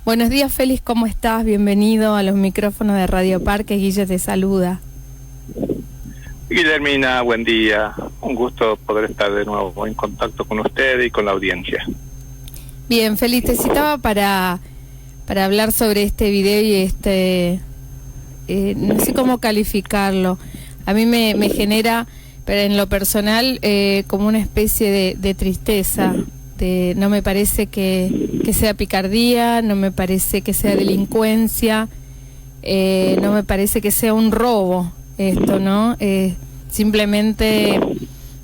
Buenos días, Félix, ¿cómo estás? Bienvenido a los micrófonos de Radio Parque. Guille te saluda. Guillermina, buen día. Un gusto poder estar de nuevo en contacto con usted y con la audiencia. Bien, Félix, te citaba para hablar sobre este video y no sé cómo calificarlo. A mí me genera, pero en lo personal, como una especie de tristeza. No me parece que sea picardía, no me parece que sea delincuencia, no me parece que sea un robo esto, ¿no? Simplemente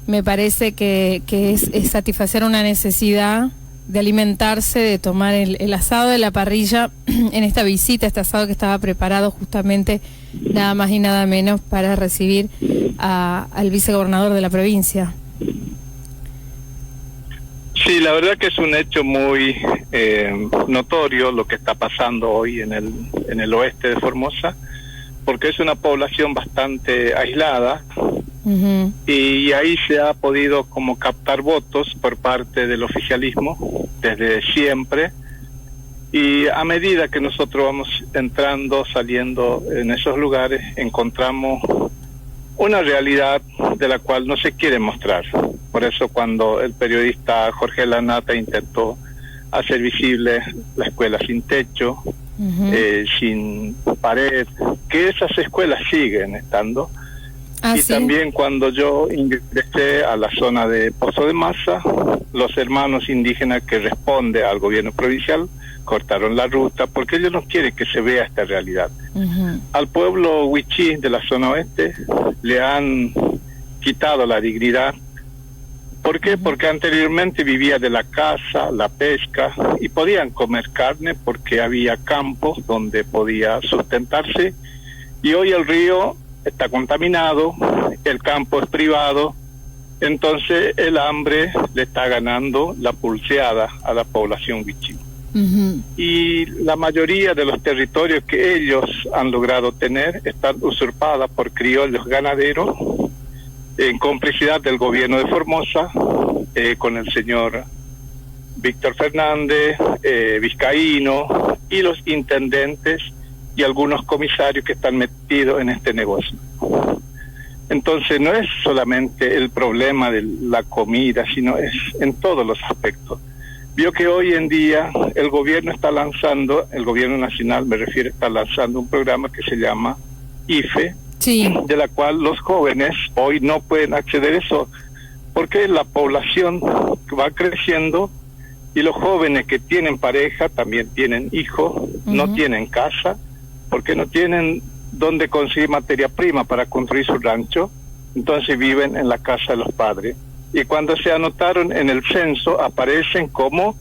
me parece que es satisfacer una necesidad de alimentarse, de tomar el asado de la parrilla en esta visita, este asado que estaba preparado justamente nada más y nada menos para recibir al vicegobernador de la provincia. Sí, la verdad que es un hecho muy notorio lo que está pasando hoy en el oeste de Formosa, porque es una población bastante aislada. Uh-huh. Y ahí se ha podido como captar votos por parte del oficialismo desde siempre, y a medida que nosotros vamos entrando, saliendo en esos lugares, encontramos una realidad de la cual no se quiere mostrar. Por eso cuando el periodista Jorge Lanata intentó hacer visible la escuela sin techo, uh-huh, sin pared, que esas escuelas siguen estando. Y ¿sí? También cuando yo ingresé a la zona de Pozo de Masa, los hermanos indígenas que responden al gobierno provincial cortaron la ruta porque ellos no quieren que se vea esta realidad. Uh-huh. Al pueblo Wichí de la zona oeste le han quitado la dignidad. ¿Por qué? Uh-huh. Porque anteriormente vivía de la caza, la pesca, y podían comer carne porque había campos donde podía sustentarse, y hoy el río está contaminado, el campo es privado, entonces el hambre le está ganando la pulseada a la población wichí. Uh-huh. Y la mayoría de los territorios que ellos han logrado tener están usurpadas por criollos ganaderos, en complicidad del gobierno de Formosa, con el señor Víctor Fernández, Vizcaíno, y los intendentes y algunos comisarios que están metidos en este negocio. Entonces no es solamente el problema de la comida, sino es en todos los aspectos. Vio que hoy en día el gobierno está lanzando, el gobierno nacional me refiero, está lanzando un programa que se llama IFE, sí, de la cual los jóvenes hoy no pueden acceder a eso, porque la población va creciendo y los jóvenes que tienen pareja también tienen hijos, uh-huh, no tienen casa, porque no tienen dónde conseguir materia prima para construir su rancho, entonces viven en la casa de los padres. Y cuando se anotaron en el censo aparecen como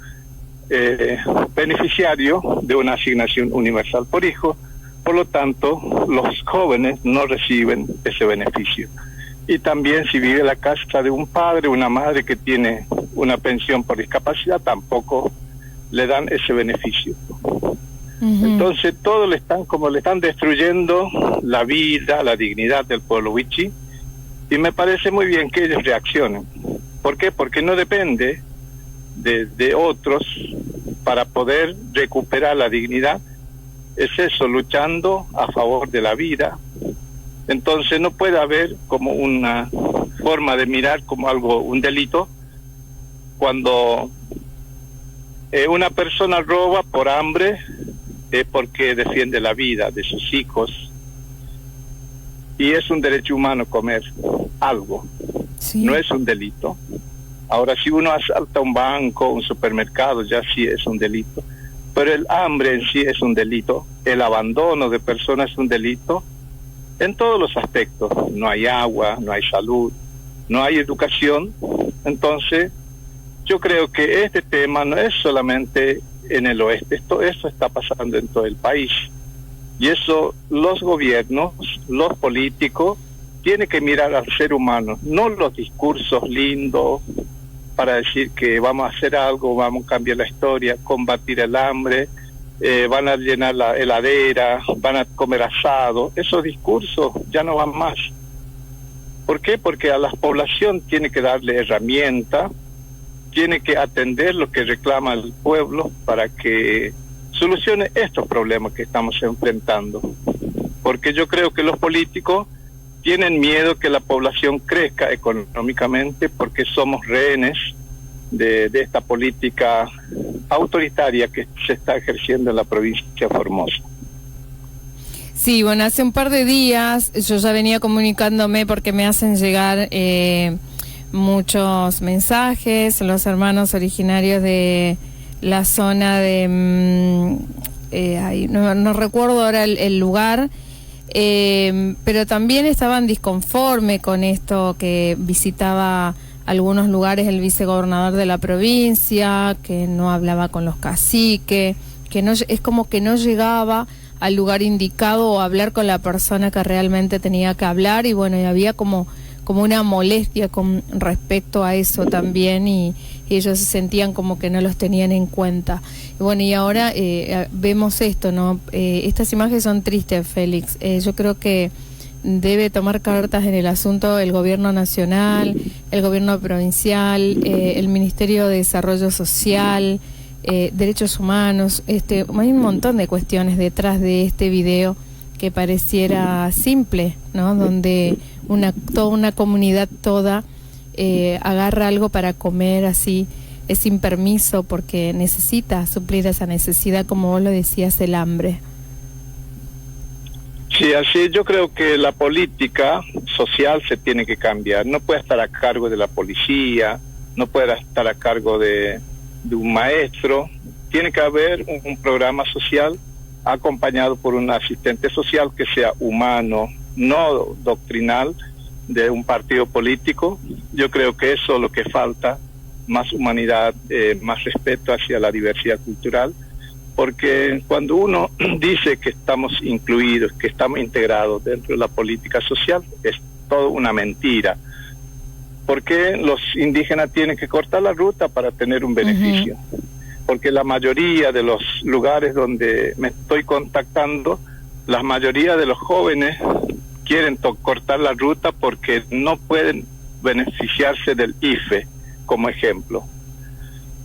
beneficiarios de una asignación universal por hijo, por lo tanto los jóvenes no reciben ese beneficio. Y también si vive en la casa de un padre o una madre que tiene una pensión por discapacidad, tampoco le dan ese beneficio. Uh-huh. Entonces todo le están destruyendo la vida, la dignidad del pueblo wichí, y me parece muy bien que ellos reaccionen. ¿Por qué? Porque no depende de otros para poder recuperar la dignidad. Es eso, luchando a favor de la vida. Entonces no puede haber como una forma de mirar como algo, un delito, cuando una persona roba por hambre, es porque defiende la vida de sus hijos, y es un derecho humano comer algo, sí, no es un delito. Ahora, si uno asalta un banco, un supermercado, ya sí es un delito, pero el hambre en sí es un delito, el abandono de personas es un delito, en todos los aspectos. No hay agua, no hay salud, no hay educación. Entonces yo creo que este tema no es solamente en el oeste, esto está pasando en todo el país, y eso los gobiernos, los políticos tienen que mirar al ser humano, no los discursos lindos para decir que vamos a hacer algo, vamos a cambiar la historia, combatir el hambre, van a llenar la heladera, van a comer asado. Esos discursos ya no van más. ¿Por qué? Porque a la población tiene que darle herramientas, tiene que atender lo que reclama el pueblo para que solucione estos problemas que estamos enfrentando. Porque yo creo que los políticos tienen miedo que la población crezca económicamente porque somos rehenes de esta política autoritaria que se está ejerciendo en la provincia de Formosa. Sí, bueno, hace un par de días yo ya venía comunicándome porque me hacen llegar muchos mensajes, los hermanos originarios de la zona de... no recuerdo ahora el lugar, pero también estaban disconformes con esto, que visitaba algunos lugares el vicegobernador de la provincia, que no hablaba con los caciques, que no, es como que no llegaba al lugar indicado o hablar con la persona que realmente tenía que hablar, y bueno, y había como una molestia con respecto a eso también, y ellos se sentían como que no los tenían en cuenta. Y bueno, y ahora vemos esto, ¿no? Estas imágenes son tristes, Félix. Yo creo que debe tomar cartas en el asunto el gobierno nacional, el gobierno provincial, el Ministerio de Desarrollo Social, derechos humanos. Hay un montón de cuestiones detrás de este video que pareciera simple, ¿no? Donde toda una comunidad toda agarra algo para comer así, sin permiso, porque necesita suplir esa necesidad, como vos lo decías, el hambre. Sí, así yo creo que la política social se tiene que cambiar. No puede estar a cargo de la policía, no puede estar a cargo de un maestro. Tiene que haber un programa social acompañado por un asistente social que sea humano, no doctrinal de un partido político. Yo creo que eso es lo que falta, más humanidad, más respeto hacia la diversidad cultural, porque cuando uno dice que estamos incluidos, que estamos integrados dentro de la política social, es todo una mentira. Porque los indígenas tienen que cortar la ruta para tener un beneficio. Porque la mayoría de los lugares donde me estoy contactando, la mayoría de los jóvenes quieren cortar la ruta porque no pueden beneficiarse del IFE, como ejemplo.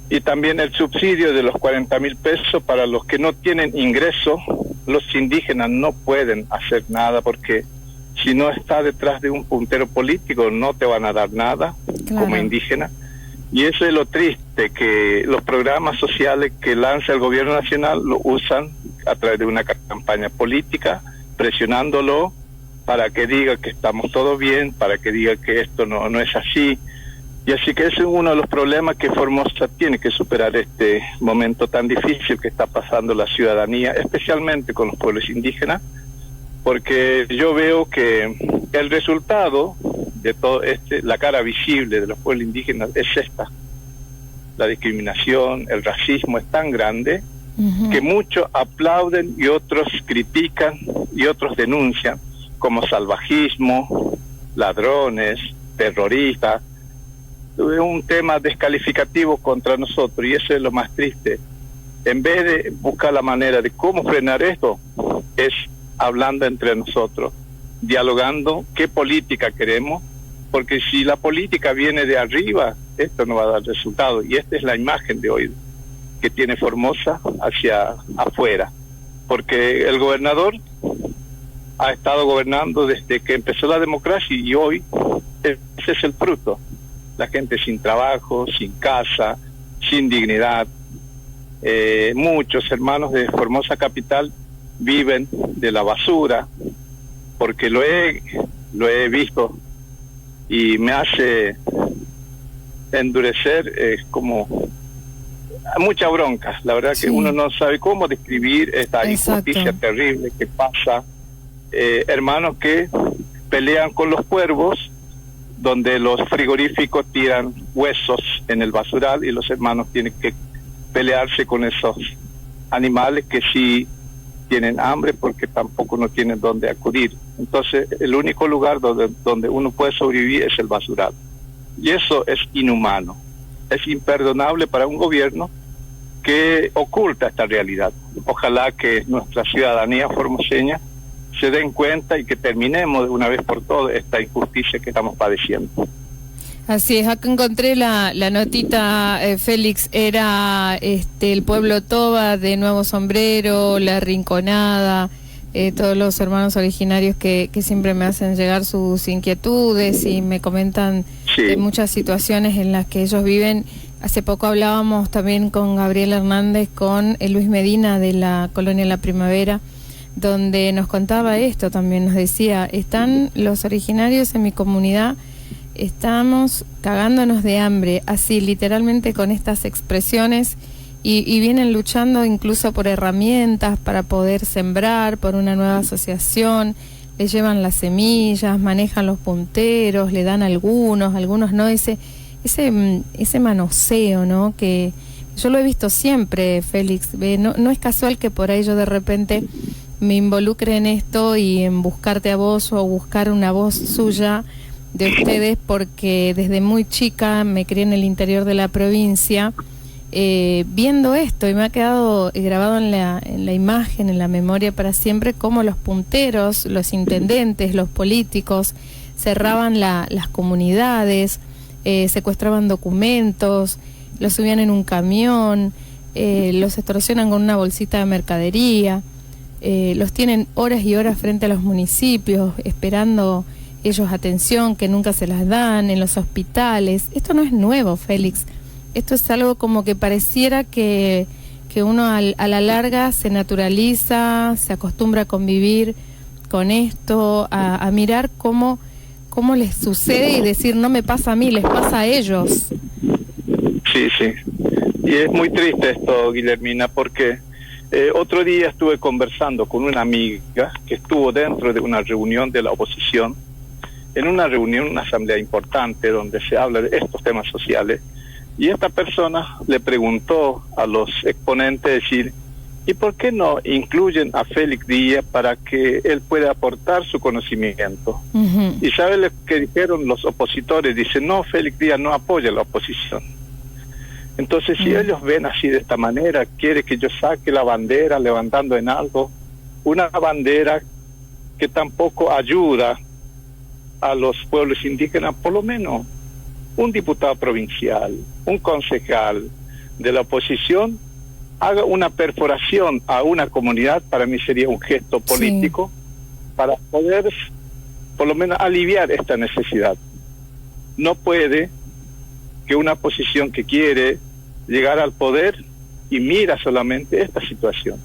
Y también el subsidio de los 40.000 pesos para los que no tienen ingreso. Los indígenas no pueden hacer nada porque si no está detrás de un puntero político no te van a dar nada, claro, como indígena. Y eso es lo triste, que los programas sociales que lanza el gobierno nacional lo usan a través de una campaña política, presionándolo para que diga que estamos todos bien, para que diga que esto no es así. Y así que ese es uno de los problemas que Formosa tiene que superar, este momento tan difícil que está pasando la ciudadanía, especialmente con los pueblos indígenas, porque yo veo que el resultado de todo la cara visible de los pueblos indígenas es esta. La discriminación, el racismo es tan grande que muchos aplauden y otros critican y otros denuncian como salvajismo, ladrones, terroristas. Es un tema descalificativo contra nosotros y eso es lo más triste. En vez de buscar la manera de cómo frenar esto, es hablando entre nosotros, dialogando qué política queremos, porque si la política viene de arriba, esto no va a dar resultado. Y esta es la imagen de hoy que tiene Formosa hacia afuera, porque el gobernador ha estado gobernando desde que empezó la democracia y hoy ese es el fruto. La gente sin trabajo, sin casa, sin dignidad. Muchos hermanos de Formosa Capital viven de la basura, porque lo he visto y me hace endurecer, como mucha bronca. La verdad que uno no sabe cómo describir esta injusticia terrible que pasa. Hermanos que pelean con los cuervos, donde los frigoríficos tiran huesos en el basural y los hermanos tienen que pelearse con esos animales que sí tienen hambre porque tampoco no tienen dónde acudir. Entonces el único lugar donde uno puede sobrevivir es el basural. Y eso es inhumano, es imperdonable para un gobierno que oculta esta realidad. Ojalá que nuestra ciudadanía formoseña se den cuenta y que terminemos de una vez por todas esta injusticia que estamos padeciendo. Así es, acá encontré la notita, Félix, era el pueblo Toba de Nuevo Sombrero, La Rinconada, todos los hermanos originarios que siempre me hacen llegar sus inquietudes y me comentan muchas situaciones en las que ellos viven. Hace poco hablábamos también con Gabriel Hernández, con Luis Medina de la Colonia La Primavera, donde nos contaba esto también, nos decía, están los originarios en mi comunidad, estamos cagándonos de hambre, así literalmente con estas expresiones, y vienen luchando incluso por herramientas para poder sembrar, por una nueva asociación, le llevan las semillas, manejan los punteros, le dan algunos no, ese manoseo, ¿no? Que yo lo he visto siempre, Félix, no es casual que por ahí yo de repente me involucre en esto y en buscarte a vos o buscar una voz suya de ustedes, porque desde muy chica me crié en el interior de la provincia viendo esto, y me ha quedado grabado en la imagen, en la memoria para siempre, cómo los punteros, los intendentes, los políticos cerraban las comunidades, secuestraban documentos, los subían en un camión, los extorsionan con una bolsita de mercadería, los tienen horas y horas frente a los municipios esperando ellos atención que nunca se las dan, en los hospitales. Esto no es nuevo, Félix. Esto es algo como que pareciera que uno a la larga se naturaliza, se acostumbra a convivir con esto, a mirar cómo les sucede y decir, no me pasa a mí, les pasa a ellos. Sí. Y es muy triste esto, Guillermina, porque otro día estuve conversando con una amiga que estuvo dentro de una reunión de la oposición, en una reunión, una asamblea importante donde se habla de estos temas sociales, y esta persona le preguntó a los exponentes, decir, ¿y por qué no incluyen a Félix Díaz para que él pueda aportar su conocimiento? Uh-huh. ¿Y sabe lo que dijeron los opositores? Dicen, no, Félix Díaz no apoya a la oposición. Entonces, si ellos ven así de esta manera, quiere que yo saque la bandera levantando en algo, una bandera que tampoco ayuda a los pueblos indígenas, por lo menos un diputado provincial, un concejal de la oposición, haga una perforación a una comunidad, para mí sería un gesto político, para poder por lo menos aliviar esta necesidad. No puede que una oposición que quiere llegar al poder y mira solamente esta situación.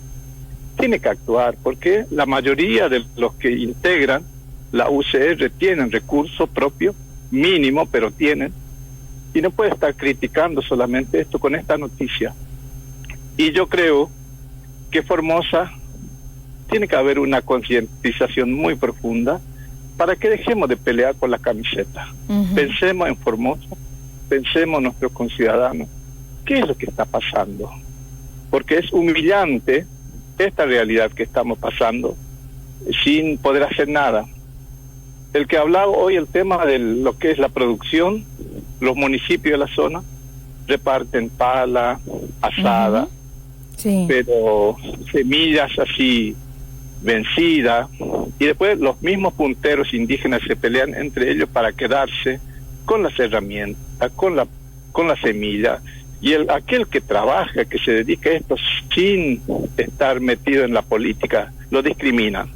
Tiene que actuar, porque la mayoría de los que integran la UCR tienen recursos propios, mínimo, pero tienen, y no puede estar criticando solamente esto con esta noticia. Y yo creo que Formosa tiene que haber una concientización muy profunda para que dejemos de pelear por la camiseta. Uh-huh. Pensemos en Formosa, pensemos en nuestros conciudadanos. ¿Qué es lo que está pasando? Porque es humillante esta realidad que estamos pasando sin poder hacer nada. El que hablaba hoy el tema de lo que es la producción, los municipios de la zona reparten pala, asada, pero semillas así vencidas, y después los mismos punteros indígenas se pelean entre ellos para quedarse con las herramientas, con la semilla, y aquel que trabaja, que se dedica a esto sin estar metido en la política, lo discriminan.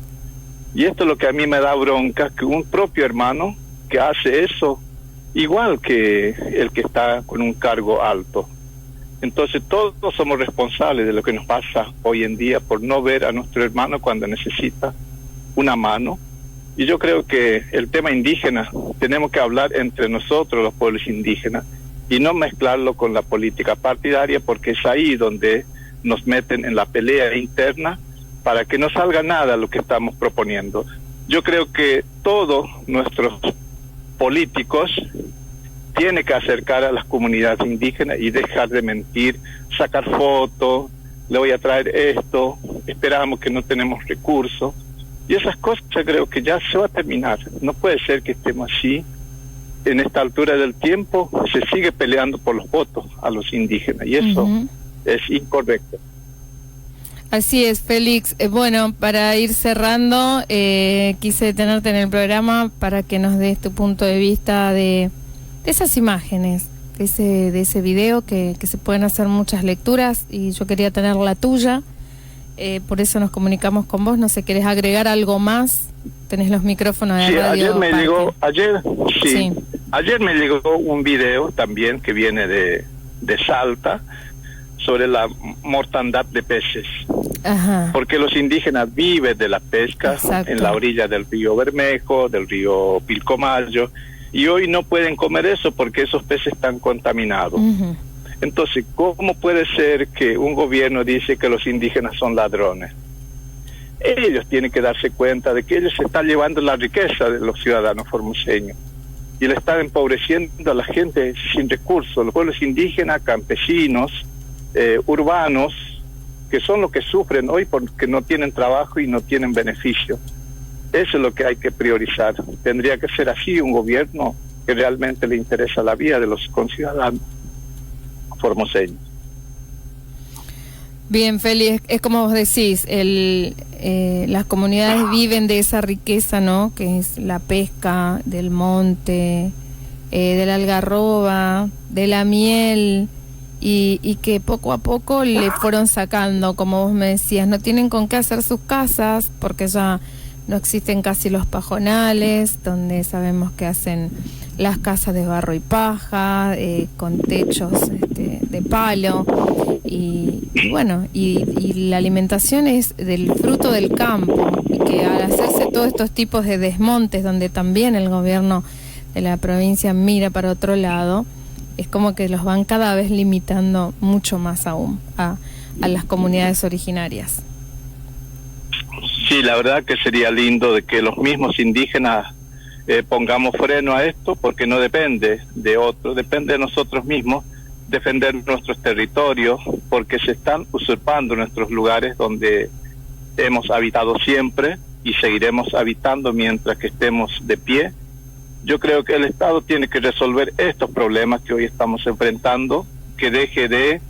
Y esto es lo que a mí me da bronca, que un propio hermano que hace eso, igual que el que está con un cargo alto. Entonces todos somos responsables de lo que nos pasa hoy en día por no ver a nuestro hermano cuando necesita una mano. Y yo creo que el tema indígena tenemos que hablar entre nosotros, los pueblos indígenas, y no mezclarlo con la política partidaria, porque es ahí donde nos meten en la pelea interna para que no salga nada lo que estamos proponiendo. Yo creo que todos nuestros políticos tienen que acercar a las comunidades indígenas y dejar de mentir, sacar fotos, le voy a traer esto, esperamos que no tenemos recursos, y esas cosas creo que ya se va a terminar. No puede ser que estemos así. En esta altura del tiempo se sigue peleando por los votos a los indígenas, y eso es incorrecto. Así es, Félix. Bueno, para ir cerrando, quise tenerte en el programa para que nos des tu punto de vista de esas imágenes, de ese video que se pueden hacer muchas lecturas y yo quería tener la tuya, por eso nos comunicamos con vos. No sé, ¿querés agregar algo más? Tenés los micrófonos de Radio Parque. Ayer me llegó un video también que viene de Salta sobre la mortandad de peces. Ajá. Porque los indígenas viven de la pesca. Exacto. En la orilla del río Bermejo, del río Pilcomayo, y hoy no pueden comer eso porque esos peces están contaminados. Uh-huh. Entonces, ¿cómo puede ser que un gobierno dice que los indígenas son ladrones? Ellos tienen que darse cuenta de que ellos se están llevando la riqueza de los ciudadanos formoseños y le están empobreciendo a la gente sin recursos, los pueblos indígenas, campesinos, urbanos, que son los que sufren hoy porque no tienen trabajo y no tienen beneficio. Eso es lo que hay que priorizar. Tendría que ser así un gobierno que realmente le interesa la vida de los conciudadanos formoseños. Bien, Feli, es como vos decís, las comunidades viven de esa riqueza, ¿no? Que es la pesca del monte, de la algarroba, de la miel, y que poco a poco le fueron sacando, como vos me decías, no tienen con qué hacer sus casas, porque ya no existen casi los pajonales, donde sabemos que hacen las casas de barro y paja, con techos de palo, y bueno, y la alimentación es del fruto del campo, y que al hacerse todos estos tipos de desmontes, donde también el gobierno de la provincia mira para otro lado, es como que los van cada vez limitando mucho más aún a las comunidades originarias. Sí, la verdad que sería lindo de que los mismos indígenas pongamos freno a esto, porque no depende de otros, depende de nosotros mismos defender nuestros territorios, porque se están usurpando nuestros lugares donde hemos habitado siempre y seguiremos habitando mientras que estemos de pie. Yo creo que el Estado tiene que resolver estos problemas que hoy estamos enfrentando, que deje de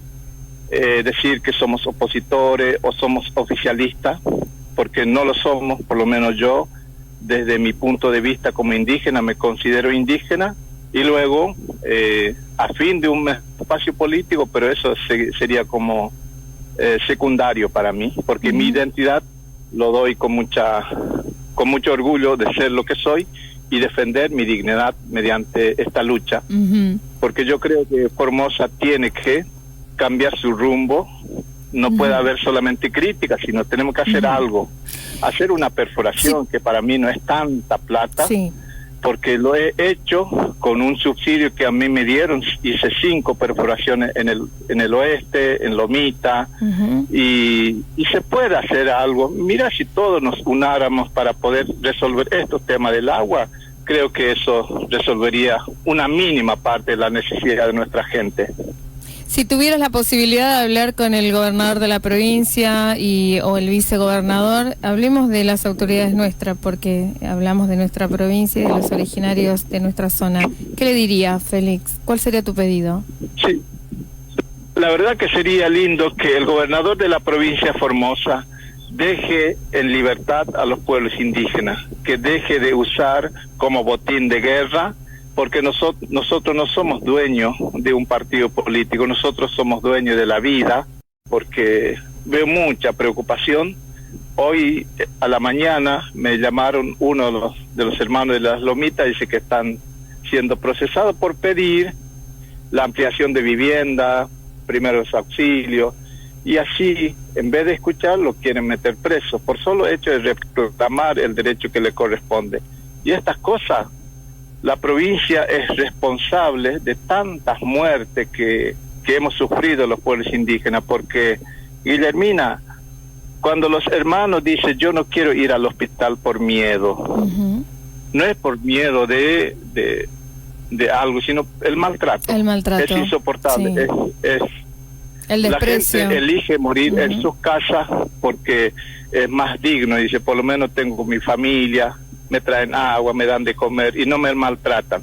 decir que somos opositores o somos oficialistas, porque no lo somos. Por lo menos yo, desde mi punto de vista como indígena, me considero indígena, y luego a fin de un espacio político, pero eso sería como secundario para mí, porque mi identidad lo doy con mucho orgullo de ser lo que soy y defender mi dignidad mediante esta lucha, porque yo creo que Formosa tiene que cambiar su rumbo. No puede haber solamente críticas, sino tenemos que hacer algo, hacer una perforación, que para mí no es tanta plata, porque lo he hecho con un subsidio que a mí me dieron. Hice 5 perforaciones en el oeste, en Lomita, y se puede hacer algo. Mira, si todos nos unáramos para poder resolver estos temas del agua, creo que eso resolvería una mínima parte de la necesidad de nuestra gente. Si tuvieras la posibilidad de hablar con el gobernador de la provincia o el vicegobernador, hablemos de las autoridades nuestras, porque hablamos de nuestra provincia y de los originarios de nuestra zona. ¿Qué le diría, Félix? ¿Cuál sería tu pedido? Sí, la verdad que sería lindo que el gobernador de la provincia de Formosa deje en libertad a los pueblos indígenas, que deje de usar como botín de guerra, porque nosotros no somos dueños de un partido político, nosotros somos dueños de la vida, porque veo mucha preocupación. Hoy a la mañana me llamaron uno de los hermanos de las Lomitas, dice que están siendo procesados por pedir la ampliación de vivienda, primeros auxilios, y así, en vez de escucharlo, quieren meter preso, por solo hecho de reclamar el derecho que le corresponde. Y estas cosas, la provincia es responsable de tantas muertes que hemos sufrido los pueblos indígenas, porque, Guillermina, cuando los hermanos dicen yo no quiero ir al hospital por miedo, no es por miedo de algo, sino el maltrato. El maltrato. Es insoportable, es el desprecio. La gente elige morir en sus casas porque es más digno, dice, por lo menos tengo mi familia, me traen agua, me dan de comer y no me maltratan.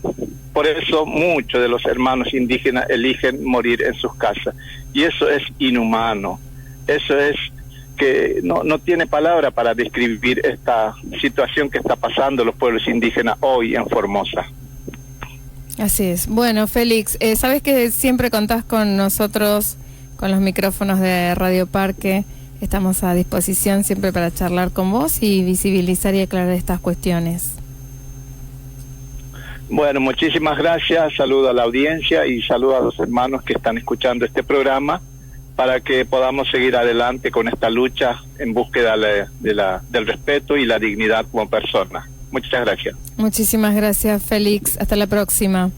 Por eso muchos de los hermanos indígenas eligen morir en sus casas, y eso es inhumano. Eso es que no tiene palabra para describir esta situación que está pasando los pueblos indígenas hoy en Formosa. Así es. Bueno, Félix, sabes que siempre contás con nosotros, con los micrófonos de Radio Parque. Estamos a disposición siempre para charlar con vos y visibilizar y aclarar estas cuestiones. Bueno, muchísimas gracias. Saludo a la audiencia y saludo a los hermanos que están escuchando este programa para que podamos seguir adelante con esta lucha en búsqueda del respeto y la dignidad como persona. Muchas gracias. Muchísimas gracias, Félix. Hasta la próxima.